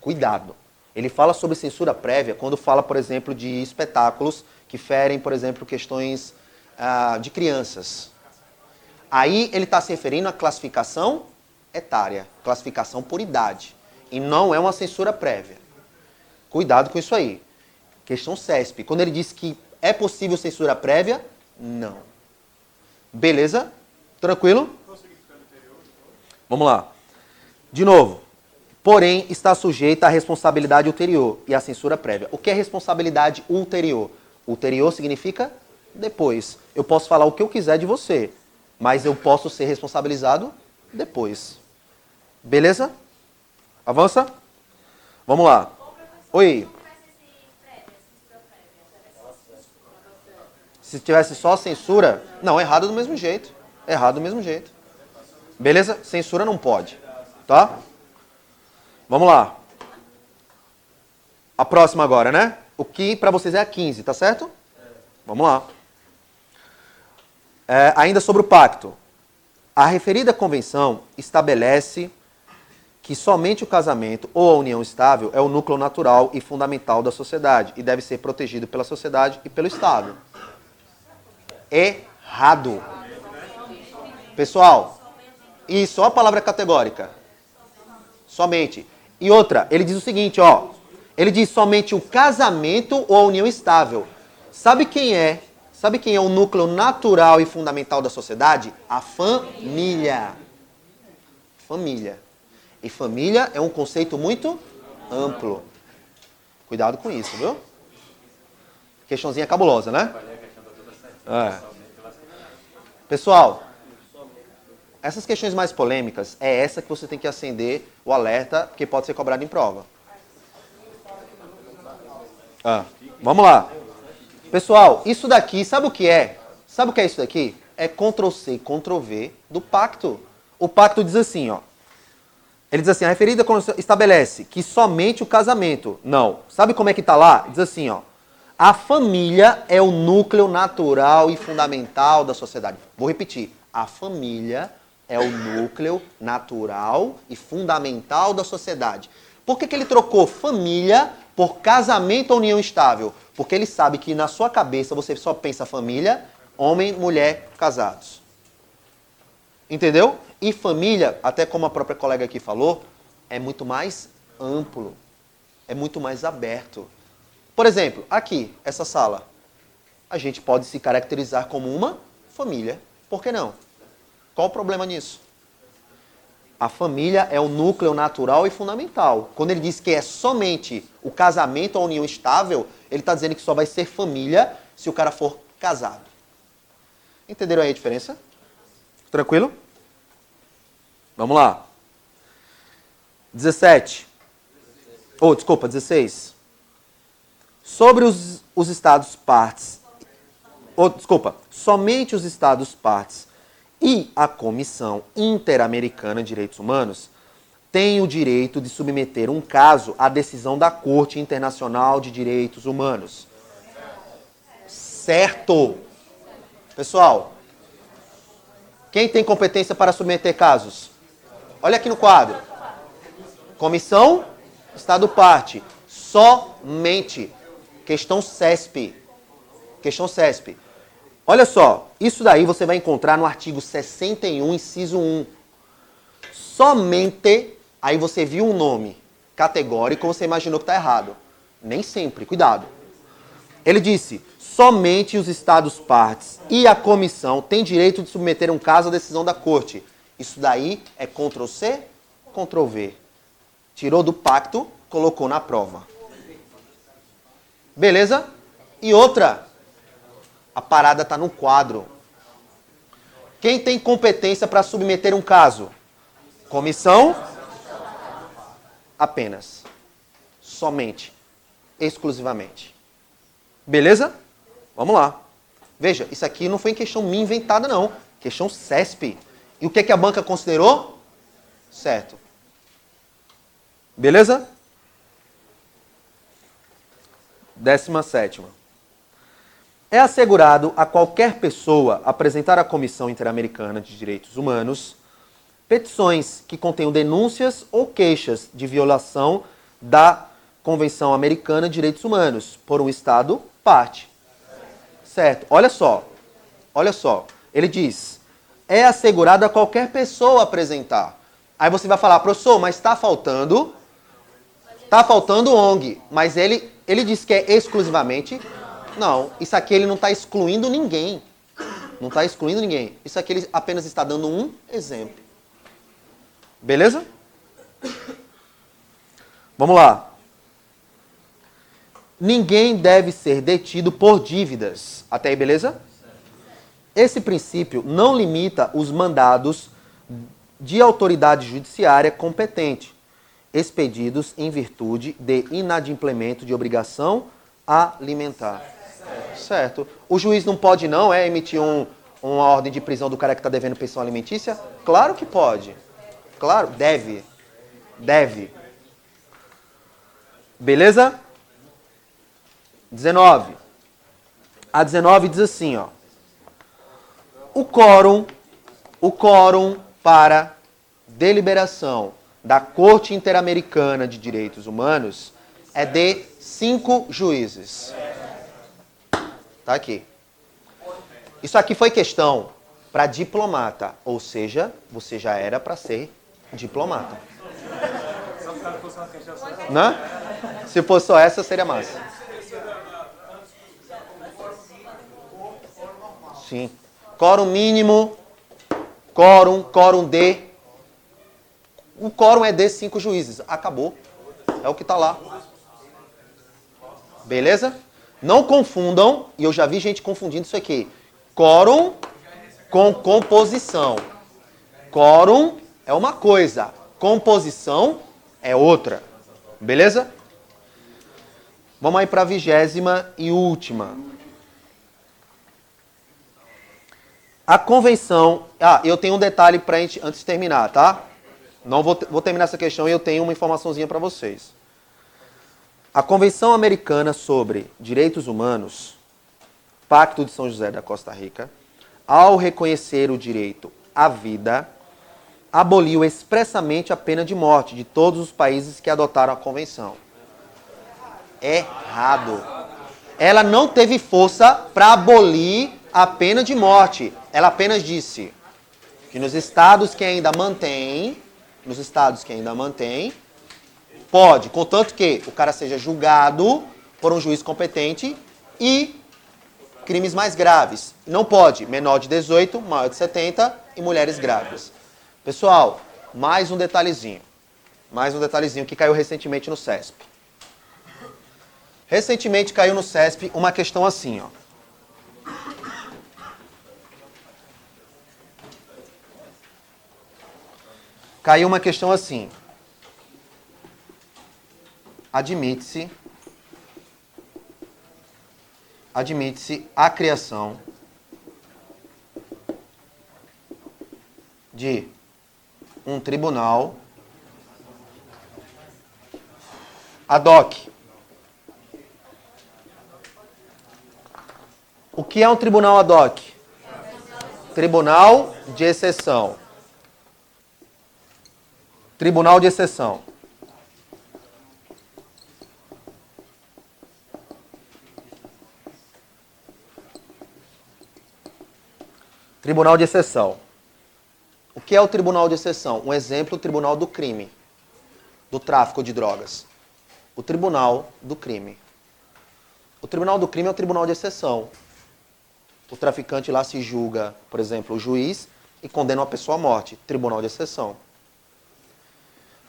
Cuidado. Ele fala sobre censura prévia quando fala, por exemplo, de espetáculos que ferem, por exemplo, questões de crianças. Aí ele está se referindo à classificação etária, classificação por idade. E não é uma censura prévia. Cuidado com isso aí. Questão CESP. Quando ele diz que é possível censura prévia, não. Beleza? Tranquilo? Vamos lá. De novo. Porém, está sujeita à responsabilidade ulterior e à censura prévia. O que é responsabilidade ulterior? Ulterior significa depois. Eu posso falar o que eu quiser de você, mas eu posso ser responsabilizado depois. Beleza? Avança? Vamos lá. Oi. Se tivesse só censura, não, errado do mesmo jeito. Errado do mesmo jeito. Beleza? Censura não pode. Tá? Vamos lá. A próxima agora, né? O que para vocês é a 15, tá certo? Vamos lá. Ainda sobre o pacto. A referida convenção estabelece que somente o casamento ou a união estável é o núcleo natural e fundamental da sociedade e deve ser protegido pela sociedade e pelo Estado. Errado. Pessoal, isso, ó a palavra categórica. Somente. E outra, ele diz o seguinte, ó. Ele diz somente o casamento ou a união estável. Sabe quem é o núcleo natural e fundamental da sociedade? A família. Família. E família é um conceito muito amplo. Cuidado com isso, viu? Questãozinha cabulosa, né? Pessoal, essas questões mais polêmicas, é essa que você tem que acender o alerta, porque pode ser cobrado em prova. Vamos lá. Pessoal, isso daqui, sabe o que é? Sabe o que é isso daqui? É Ctrl+C, Ctrl+V do pacto. O pacto diz assim, ó. Ele diz assim, a referida estabelece que somente o casamento. Não. Sabe como é que está lá? Diz assim, ó. A família é o núcleo natural e fundamental da sociedade. Vou repetir. A família é o núcleo natural e fundamental da sociedade. Por que ele trocou família por casamento ou união estável? Porque ele sabe que na sua cabeça você só pensa família, homem, mulher, casados. Entendeu? E família, até como a própria colega aqui falou, é muito mais amplo. É muito mais aberto. Por exemplo, aqui, essa sala. A gente pode se caracterizar como uma família. Por que não? Qual o problema nisso? A família é o núcleo natural e fundamental. Quando ele diz que é somente o casamento ou a união estável, ele está dizendo que só vai ser família se o cara for casado. Entenderam aí a diferença? Tranquilo? Vamos lá. 17. Desculpa, 16. Sobre os Estados partes, somente os Estados partes e a Comissão Interamericana de Direitos Humanos têm o direito de submeter um caso à decisão da Corte Internacional de Direitos Humanos. Certo. Pessoal, quem tem competência para submeter casos? Olha aqui no quadro. Comissão, Estado parte. Somente. Questão CESP. Questão CESP. Olha só, isso daí você vai encontrar no artigo 61, inciso 1. Somente, aí você viu um nome categórico, você imaginou que está errado. Nem sempre, cuidado. Ele disse, somente os Estados partes e a comissão têm direito de submeter um caso à decisão da Corte. Isso daí é Ctrl+C, Ctrl+V. Tirou do pacto, colocou na prova. Beleza? E outra, a parada está no quadro. Quem tem competência para submeter um caso? Comissão? Apenas. Somente. Exclusivamente. Beleza? Vamos lá. Veja, isso aqui não foi questão minha inventada, não. Questão CESP. E o que a banca considerou? Certo. Beleza? 17ª. É assegurado a qualquer pessoa apresentar à Comissão Interamericana de Direitos Humanos petições que contenham denúncias ou queixas de violação da Convenção Americana de Direitos Humanos por um Estado parte. Certo. Olha só. Olha só. Ele diz, é assegurado a qualquer pessoa apresentar. Aí você vai falar, professor, mas está faltando ONG. Mas ele diz que é exclusivamente... Não, isso aqui ele não está excluindo ninguém. Não está excluindo ninguém. Isso aqui ele apenas está dando um exemplo. Beleza? Vamos lá. Ninguém deve ser detido por dívidas. Até aí, beleza? Esse princípio não limita os mandados de autoridade judiciária competente, expedidos em virtude de inadimplemento de obrigação alimentar. Certo. O juiz não pode não emitir uma ordem de prisão do cara que está devendo pensão alimentícia? Claro que pode. Claro, deve. Deve. Beleza? 19. A 19 diz assim, ó. O quórum para deliberação da Corte Interamericana de Direitos Humanos é de 5 juízes. Tá aqui. Isso aqui foi questão para diplomata, ou seja, você já era para ser diplomata. Né? Se fosse só essa, seria massa. Sim. Quórum mínimo, quórum de... O quórum é de 5 juízes. Acabou. É o que está lá. Beleza? Não confundam, e eu já vi gente confundindo isso aqui. Quórum com composição. Quórum é uma coisa, composição é outra. Beleza? Vamos aí para a 20ª e última. A convenção... eu tenho um detalhe para a gente, antes de terminar, tá? Não vou terminar essa questão e eu tenho uma informaçãozinha para vocês. A Convenção Americana sobre Direitos Humanos, Pacto de São José da Costa Rica, ao reconhecer o direito à vida, aboliu expressamente a pena de morte de todos os países que adotaram a Convenção. Errado. Ela não teve força para abolir a pena de morte. Ela apenas disse que nos estados que ainda mantêm, pode, contanto que o cara seja julgado por um juiz competente e crimes mais graves. Não pode menor de 18, maior de 70 e mulheres grávidas. Pessoal, mais um detalhezinho. Mais um detalhezinho que caiu recentemente no CESP. Recentemente caiu no CESP uma questão assim, ó. Caiu uma questão assim. Admite-se Admite-se a criação de um tribunal ad hoc. O que é um tribunal ad hoc? Tribunal de exceção. Tribunal de exceção. Tribunal de exceção. O que é o tribunal de exceção? Um exemplo, o tribunal do crime, do tráfico de drogas. O tribunal do crime. O tribunal do crime é o tribunal de exceção. O traficante lá se julga, por exemplo, o juiz e condena uma pessoa à morte. Tribunal de exceção.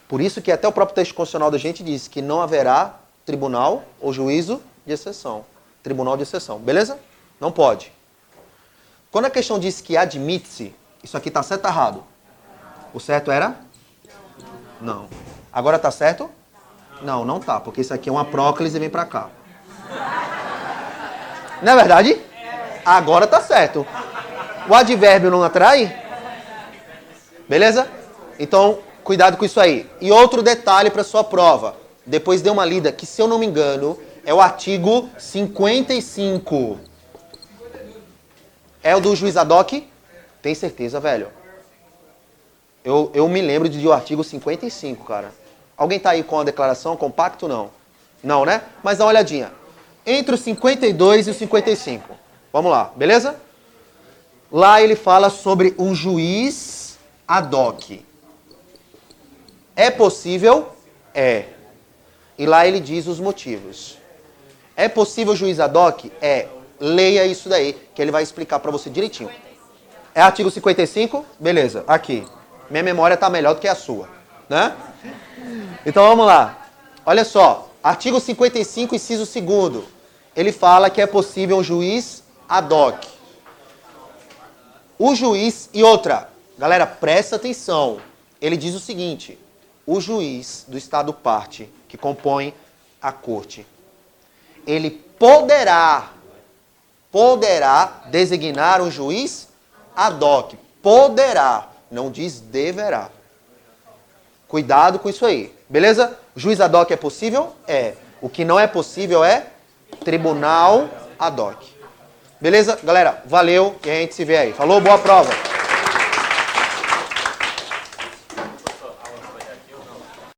Por isso que até o próprio texto constitucional da gente diz que não haverá tribunal ou juízo de exceção. Tribunal de exceção. Beleza? Não pode. Quando a questão diz que admite-se, isso aqui está certo ou errado? O certo era? Não. Agora está certo? Não, não tá, porque isso aqui é uma próclise e vem para cá. Não é verdade? Agora tá certo. O advérbio não atrai? Beleza? Então, cuidado com isso aí. E outro detalhe para sua prova. Depois dê uma lida, que se eu não me engano, é o artigo 55. É o do juiz ad hoc? Tem certeza, velho? Eu me lembro de o artigo 55, cara. Alguém tá aí com a declaração, compacto? Não. Não, né? Mas dá uma olhadinha. Entre o 52 e o 55. Vamos lá, beleza? Lá ele fala sobre um juiz ad hoc. É possível? É. E lá ele diz os motivos. É possível juiz ad hoc? É. Leia isso daí, que ele vai explicar para você direitinho. É artigo 55? Beleza, aqui. Minha memória tá melhor do que a sua, né? Então vamos lá. Olha só, artigo 55, inciso 2º. Ele fala que é possível um juiz ad hoc. O juiz, e outra, galera, presta atenção. Ele diz o seguinte: o juiz do estado parte, que compõe a corte, ele poderá designar um juiz ad hoc. Poderá, não diz deverá. Cuidado com isso aí, beleza? Juiz ad hoc é possível? É. O que não é possível é tribunal ad hoc. Beleza? Galera, valeu e a gente se vê aí. Falou, boa prova!